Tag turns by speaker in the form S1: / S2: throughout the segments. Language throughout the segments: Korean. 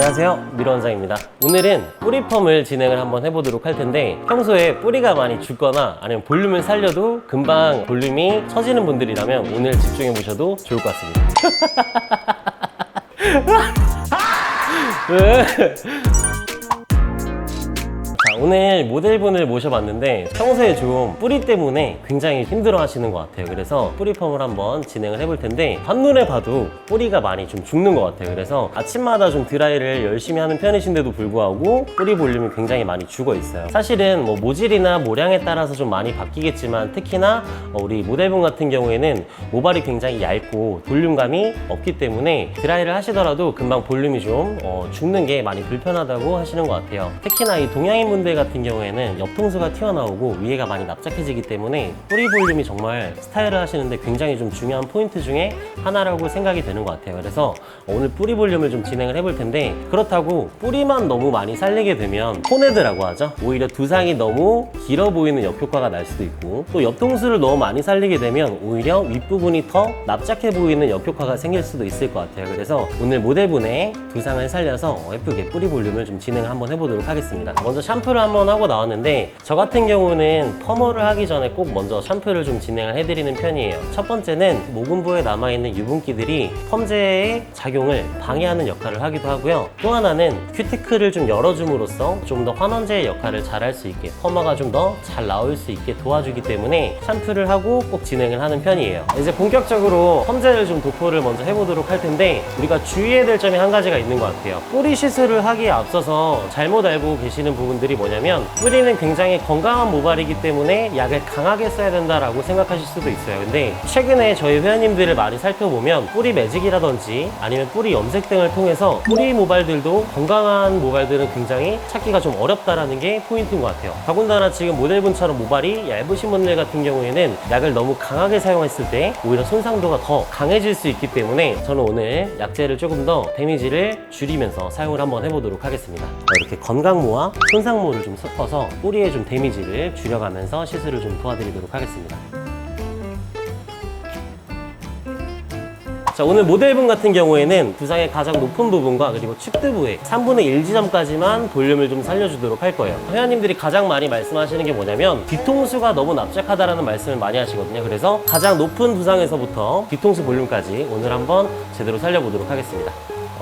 S1: 안녕하세요, 미러 원장입니다. 오늘은 뿌리펌을 진행을 한번 해보도록 할 텐데, 평소에 뿌리가 많이 죽거나 아니면 볼륨을 살려도 금방 볼륨이 처지는 분들이라면 오늘 집중해 보셔도 좋을 것 같습니다. 자, 오늘 모델분을 모셔봤는데 평소에 좀 뿌리 때문에 굉장히 힘들어 하시는 것 같아요. 그래서 뿌리펌을 한번 진행을 해볼 텐데, 한눈에 봐도 뿌리가 많이 좀 죽는 것 같아요. 그래서 아침마다 좀 드라이를 열심히 하는 편이신데도 불구하고 뿌리 볼륨이 굉장히 많이 죽어 있어요. 사실은 뭐 모질이나 모량에 따라서 좀 많이 바뀌겠지만, 특히나 우리 모델분 같은 경우에는 모발이 굉장히 얇고 볼륨감이 없기 때문에 드라이를 하시더라도 금방 볼륨이 좀 죽는 게 많이 불편하다고 하시는 것 같아요. 특히나 이 동양인 분들 같은 경우에는 옆통수가 튀어나오고 위에가 많이 납작해지기 때문에 뿌리 볼륨이 정말 스타일을 하시는데 굉장히 좀 중요한 포인트 중에 하나라고 생각이 되는 것 같아요. 그래서 오늘 뿌리 볼륨을 좀 진행을 해볼 텐데, 그렇다고 뿌리만 너무 많이 살리게 되면 포네드라고 하죠. 오히려 두상이 너무 길어 보이는 역효과가 날 수도 있고, 또 옆통수를 너무 많이 살리게 되면 오히려 윗부분이 더 납작해 보이는 역효과가 생길 수도 있을 것 같아요. 그래서 오늘 모델분의 두상을 살려서 예쁘게 뿌리 볼륨을 좀 진행을 한번 해보도록 하겠습니다. 먼저 샴푸를 한번 하고 나왔는데, 저 같은 경우는 펌어를 하기 전에 꼭 먼저 샴푸를 좀 진행을 해드리는 편이에요. 첫 번째는 모근부에 남아있는 유분기들이 펌제의 작용을 방해하는 역할을 하기도 하고요. 또 하나는 큐티클을 좀 열어줌으로써 좀 더 환원제의 역할을 잘 할 수 있게, 펌어가 좀 더 잘 나올 수 있게 도와주기 때문에 샴푸를 하고 꼭 진행을 하는 편이에요. 이제 본격적으로 펌제를 좀 도포를 먼저 해보도록 할 텐데, 우리가 주의해야 될 점이 한 가지가 있는 것 같아요. 뿌리 시술을 하기에 앞서서 잘못 알고 계시는 부분들이 뭐냐면, 뿌리는 굉장히 건강한 모발이기 때문에 약을 강하게 써야 된다라고 생각하실 수도 있어요. 근데 최근에 저희 회원님들을 많이 살펴보면 뿌리 매직이라든지 아니면 뿌리 염색 등을 통해서 뿌리 모발들도 건강한 모발들은 굉장히 찾기가 좀 어렵다라는 게 포인트인 것 같아요. 더군다나 지금 모델분처럼 모발이 얇으신 분들 같은 경우에는 약을 너무 강하게 사용했을 때 오히려 손상도가 더 강해질 수 있기 때문에, 저는 오늘 약제를 조금 더 데미지를 줄이면서 사용을 한번 해보도록 하겠습니다. 이렇게 건강모와 손상모를 좀 섞어서 뿌리에 좀 데미지를 줄여가면서 시술을 좀 도와드리도록 하겠습니다. 자, 오늘 모델분 같은 경우에는 두상의 가장 높은 부분과 그리고 측두부의 3분의 1 지점까지만 볼륨을 좀 살려주도록 할 거예요. 회원님들이 가장 많이 말씀하시는 게 뭐냐면, 뒤통수가 너무 납작하다라는 말씀을 많이 하시거든요. 그래서 가장 높은 두상에서부터 뒤통수 볼륨까지 오늘 한번 제대로 살려보도록 하겠습니다.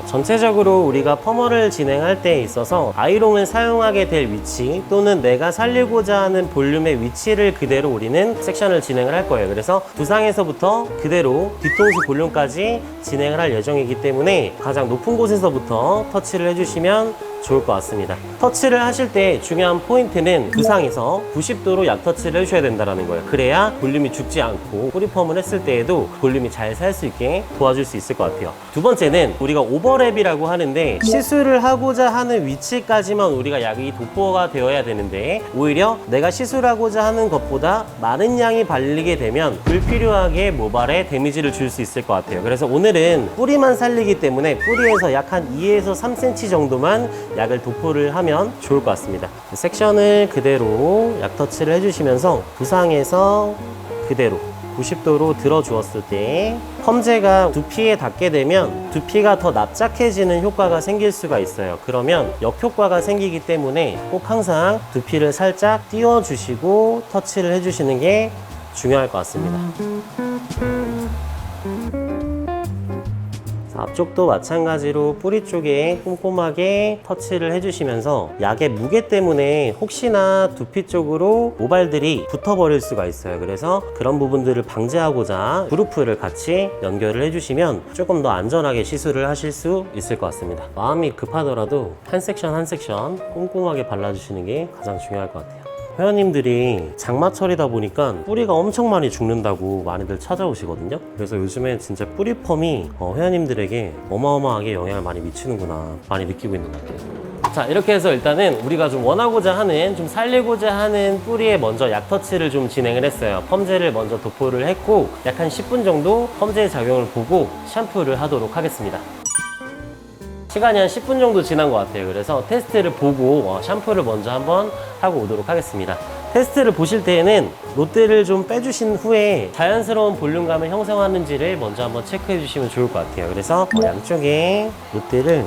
S1: 전체적으로 우리가 펌어를 진행할 때에 있어서 아이롱을 사용하게 될 위치, 또는 내가 살리고자 하는 볼륨의 위치를 그대로 우리는 섹션을 진행을 할 거예요. 그래서 두상에서부터 그대로 뒤통수 볼륨까지 진행을 할 예정이기 때문에 가장 높은 곳에서부터 터치를 해주시면 좋을 것 같습니다. 터치를 하실 때 중요한 포인트는 두상에서 90도로 약 터치를 해주셔야 된다는 거예요. 그래야 볼륨이 죽지 않고 뿌리펌을 했을 때에도 볼륨이 잘 살 수 있게 도와줄 수 있을 것 같아요. 두 번째는 우리가 오버랩이라고 하는데, 시술을 하고자 하는 위치까지만 우리가 약이 도포가 되어야 되는데, 오히려 내가 시술하고자 하는 것보다 많은 양이 발리게 되면 불필요하게 모발에 데미지를 줄 수 있을 것 같아요. 그래서 오늘은 뿌리만 살리기 때문에 뿌리에서 약 한 2에서 3cm 정도만 약을 도포를 하면 좋을 것 같습니다. 섹션을 그대로 약 터치를 해주시면서 두상에서 그대로 90도로 들어 주었을 때, 펌제가 두피에 닿게 되면 두피가 더 납작해지는 효과가 생길 수가 있어요. 그러면 역효과가 생기기 때문에 꼭 항상 두피를 살짝 띄워 주시고 터치를 해주시는 게 중요할 것 같습니다. 앞쪽도 마찬가지로 뿌리 쪽에 꼼꼼하게 터치를 해주시면서, 약의 무게 때문에 혹시나 두피 쪽으로 모발들이 붙어버릴 수가 있어요. 그래서 그런 부분들을 방지하고자 그루프를 같이 연결을 해주시면 조금 더 안전하게 시술을 하실 수 있을 것 같습니다. 마음이 급하더라도 한 섹션 한 섹션 꼼꼼하게 발라주시는 게 가장 중요할 것 같아요. 회원님들이 장마철이다 보니까 뿌리가 엄청 많이 죽는다고 많이들 찾아오시거든요. 그래서 요즘에 진짜 뿌리펌이 회원님들에게 어마어마하게 영향을 많이 미치는구나 많이 느끼고 있는 것 같아요. 자, 이렇게 해서 일단은 우리가 좀 원하고자 하는, 좀 살리고자 하는 뿌리에 먼저 약 터치를 좀 진행을 했어요. 펌제를 먼저 도포를 했고, 약 한 10분 정도 펌제의 작용을 보고 샴푸를 하도록 하겠습니다. 시간이 한 10분 정도 지난 것 같아요. 그래서 테스트를 보고 샴푸를 먼저 한번 하고 오도록 하겠습니다. 테스트를 보실 때에는 롯데를 좀 빼주신 후에 자연스러운 볼륨감을 형성하는지를 먼저 한번 체크해 주시면 좋을 것 같아요. 그래서 양쪽에 롯데를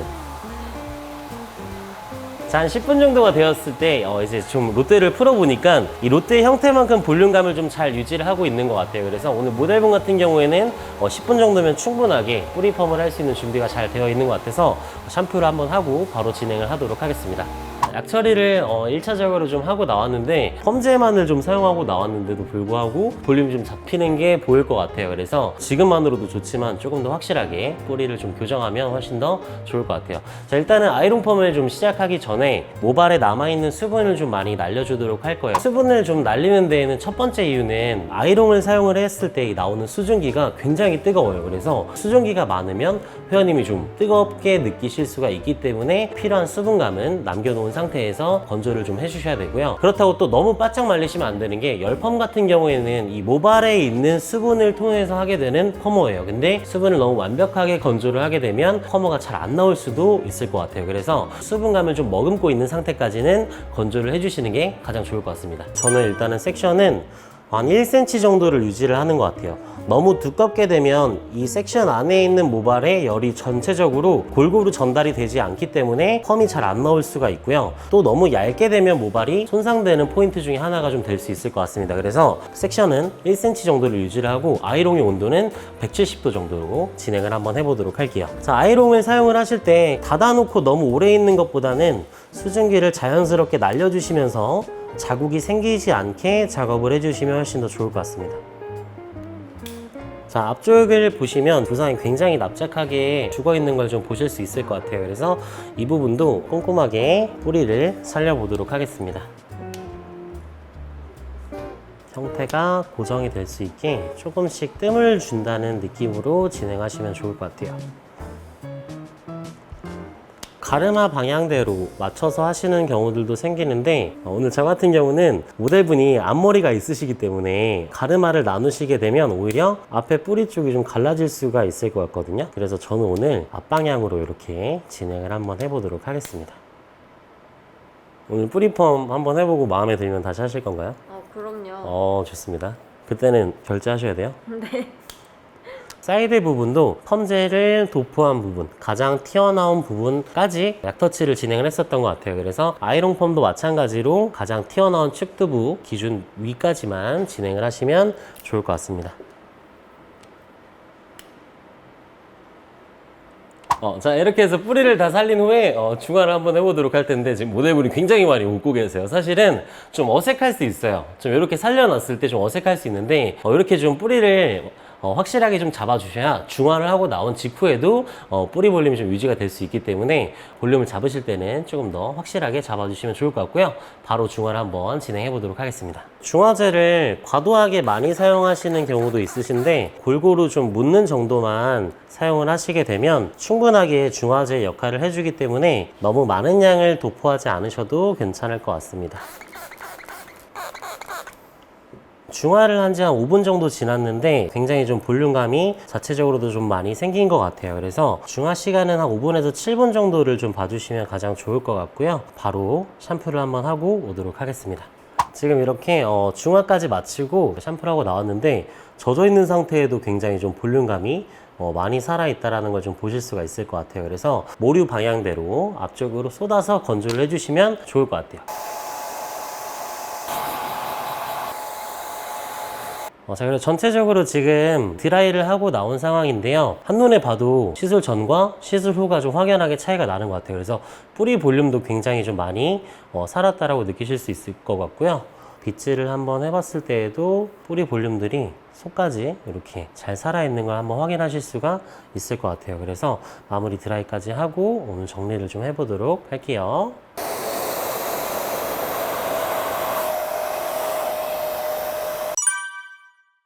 S1: 자, 한 10분 정도가 되었을 때 이제 좀 롯데를 풀어보니까 이 롯데 형태만큼 볼륨감을 좀 잘 유지를 하고 있는 것 같아요. 그래서 오늘 모델분 같은 경우에는 10분 정도면 충분하게 뿌리펌을 할 수 있는 준비가 잘 되어 있는 것 같아서 샴푸를 한번 하고 바로 진행을 하도록 하겠습니다. 약 처리를 1차적으로 좀 하고 나왔는데 펌제만을 좀 사용하고 나왔는데도 불구하고 볼륨이 좀 잡히는 게 보일 것 같아요. 그래서 지금만으로도 좋지만 조금 더 확실하게 뿌리를 좀 교정하면 훨씬 더 좋을 것 같아요. 자, 일단은 아이롱 펌을 좀 시작하기 전에 모발에 남아있는 수분을 좀 많이 날려주도록 할 거예요. 수분을 좀 날리는 데에는 첫 번째 이유는 아이롱을 사용을 했을 때 나오는 수증기가 굉장히 뜨거워요. 그래서 수증기가 많으면 회원님이 좀 뜨겁게 느끼실 수가 있기 때문에 필요한 수분감은 남겨놓은 상태에서 건조를 좀 해주셔야 되고요. 그렇다고 또 너무 바짝 말리시면 안 되는 게 열펌 같은 경우에는 이 모발에 있는 수분을 통해서 하게 되는 펌어예요. 근데 수분을 너무 완벽하게 건조를 하게 되면 펌어가 잘 안 나올 수도 있을 것 같아요. 그래서 수분감을 좀 머금고 있는 상태까지는 건조를 해주시는 게 가장 좋을 것 같습니다. 저는 일단은 섹션은 한 1cm 정도를 유지를 하는 것 같아요. 너무 두껍게 되면 이 섹션 안에 있는 모발에 열이 전체적으로 골고루 전달이 되지 않기 때문에 펌이 잘 안 나올 수가 있고요. 또 너무 얇게 되면 모발이 손상되는 포인트 중에 하나가 좀 될 수 있을 것 같습니다. 그래서 섹션은 1cm 정도를 유지를 하고 아이롱의 온도는 170도 정도로 진행을 한번 해보도록 할게요. 자, 아이롱을 사용을 하실 때 닫아놓고 너무 오래 있는 것보다는 수증기를 자연스럽게 날려주시면서 자국이 생기지 않게 작업을 해주시면 훨씬 더 좋을 것 같습니다. 자, 앞쪽을 보시면 두상이 굉장히 납작하게 죽어있는 걸 좀 보실 수 있을 것 같아요. 그래서 이 부분도 꼼꼼하게 뿌리를 살려보도록 하겠습니다. 형태가 고정이 될 수 있게 조금씩 뜸을 준다는 느낌으로 진행하시면 좋을 것 같아요. 가르마 방향대로 맞춰서 하시는 경우들도 생기는데 오늘 저 같은 경우는 모델분이 앞머리가 있으시기 때문에 가르마를 나누시게 되면 오히려 앞에 뿌리 쪽이 좀 갈라질 수가 있을 것 같거든요. 그래서 저는 오늘 앞방향으로 이렇게 진행을 한번 해보도록 하겠습니다. 오늘 뿌리펌 한번 해보고 마음에 들면 다시 하실 건가요?
S2: 그럼요.
S1: 좋습니다. 그때는 결제하셔야 돼요.
S2: 네.
S1: 사이드 부분도 펌젤을 도포한 부분, 가장 튀어나온 부분까지 약터치를 진행을 했었던 것 같아요. 그래서 아이롱 펌도 마찬가지로 가장 튀어나온 측두부 기준 위까지만 진행을 하시면 좋을 것 같습니다. 자, 이렇게 해서 뿌리를 다 살린 후에 중화를 한번 해보도록 할 텐데 지금 모델분이 굉장히 많이 웃고 계세요. 사실은 좀 어색할 수 있어요. 좀 이렇게 살려놨을 때 좀 어색할 수 있는데 이렇게 좀 뿌리를 확실하게 좀 잡아주셔야 중화를 하고 나온 직후에도 뿌리 볼륨이 좀 유지가 될 수 있기 때문에 볼륨을 잡으실 때는 조금 더 확실하게 잡아주시면 좋을 것 같고요. 바로 중화를 한번 진행해 보도록 하겠습니다. 중화제를 과도하게 많이 사용하시는 경우도 있으신데 골고루 좀 묻는 정도만 사용을 하시게 되면 충분하게 중화제 역할을 해주기 때문에 너무 많은 양을 도포하지 않으셔도 괜찮을 것 같습니다. 중화를 한 지 한 5분 정도 지났는데 굉장히 좀 볼륨감이 자체적으로도 좀 많이 생긴 것 같아요. 그래서 중화 시간은 한 5분에서 7분 정도를 좀 봐주시면 가장 좋을 것 같고요. 바로 샴푸를 한번 하고 오도록 하겠습니다. 지금 이렇게 중화까지 마치고 샴푸를 하고 나왔는데 젖어 있는 상태에도 굉장히 좀 볼륨감이 많이 살아있다는 걸 좀 보실 수가 있을 것 같아요. 그래서 모류 방향대로 앞쪽으로 쏟아서 건조를 해주시면 좋을 것 같아요. 자, 그래서 전체적으로 지금 드라이를 하고 나온 상황인데요. 한눈에 봐도 시술 전과 시술 후가 좀 확연하게 차이가 나는 것 같아요. 그래서 뿌리 볼륨도 굉장히 좀 많이 살았다라고 느끼실 수 있을 것 같고요. 빗질을 한번 해봤을 때에도 뿌리 볼륨들이 속까지 이렇게 잘 살아있는 걸 한번 확인하실 수가 있을 것 같아요. 그래서 마무리 드라이까지 하고 오늘 정리를 좀 해보도록 할게요.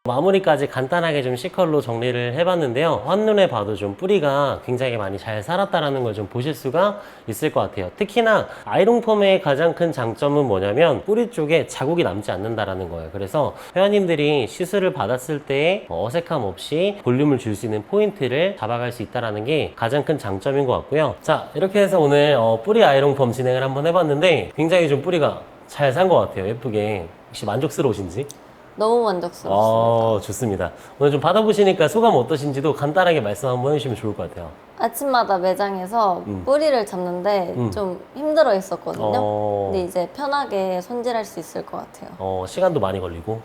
S1: 마무리까지 간단하게 좀 C컬로 정리를 해봤는데요. 한눈에 봐도 좀 뿌리가 굉장히 많이 잘 살았다는 걸 좀 보실 수가 있을 것 같아요. 특히나 아이롱 펌의 가장 큰 장점은 뭐냐면 뿌리 쪽에 자국이 남지 않는다는 거예요. 그래서 회원님들이 시술을 받았을 때 어색함 없이 볼륨을 줄 수 있는 포인트를 잡아갈 수 있다는 게 가장 큰 장점인 것 같고요. 자, 이렇게 해서 오늘 뿌리 아이롱 펌 진행을 한번 해봤는데 굉장히 좀 뿌리가 잘 산 것 같아요. 예쁘게. 혹시 만족스러우신지?
S2: 너무 만족스럽습니다.
S1: 좋습니다. 오늘 좀 받아보시니까 소감 어떠신지도 간단하게 말씀 한번 해주시면 좋을 것 같아요.
S2: 아침마다 매장에서 뿌리를 잡는데 좀 힘들어 했었거든요. 근데 이제 편하게 손질할 수 있을 것 같아요.
S1: 시간도 많이 걸리고.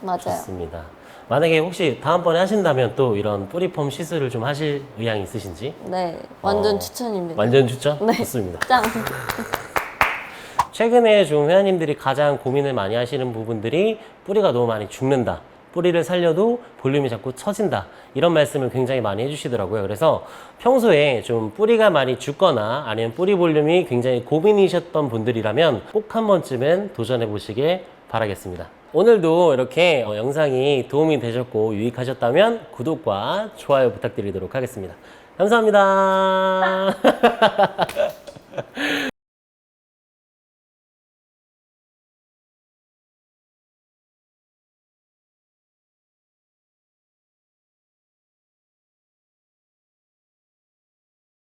S2: 맞아요.
S1: 좋습니다. 만약에 혹시 다음번에 하신다면 또 이런 뿌리펌 시술을 좀 하실 의향이 있으신지?
S2: 네, 완전 추천입니다.
S1: 완전 추천?
S2: 네.
S1: 좋습니다.
S2: 짱!
S1: 최근에 좀 회원님들이 가장 고민을 많이 하시는 부분들이 뿌리가 너무 많이 죽는다. 뿌리를 살려도 볼륨이 자꾸 처진다. 이런 말씀을 굉장히 많이 해주시더라고요. 그래서 평소에 좀 뿌리가 많이 죽거나 아니면 뿌리 볼륨이 굉장히 고민이셨던 분들이라면 꼭 한 번쯤은 도전해 보시길 바라겠습니다. 오늘도 이렇게 영상이 도움이 되셨고 유익하셨다면 구독과 좋아요 부탁드리도록 하겠습니다. 감사합니다.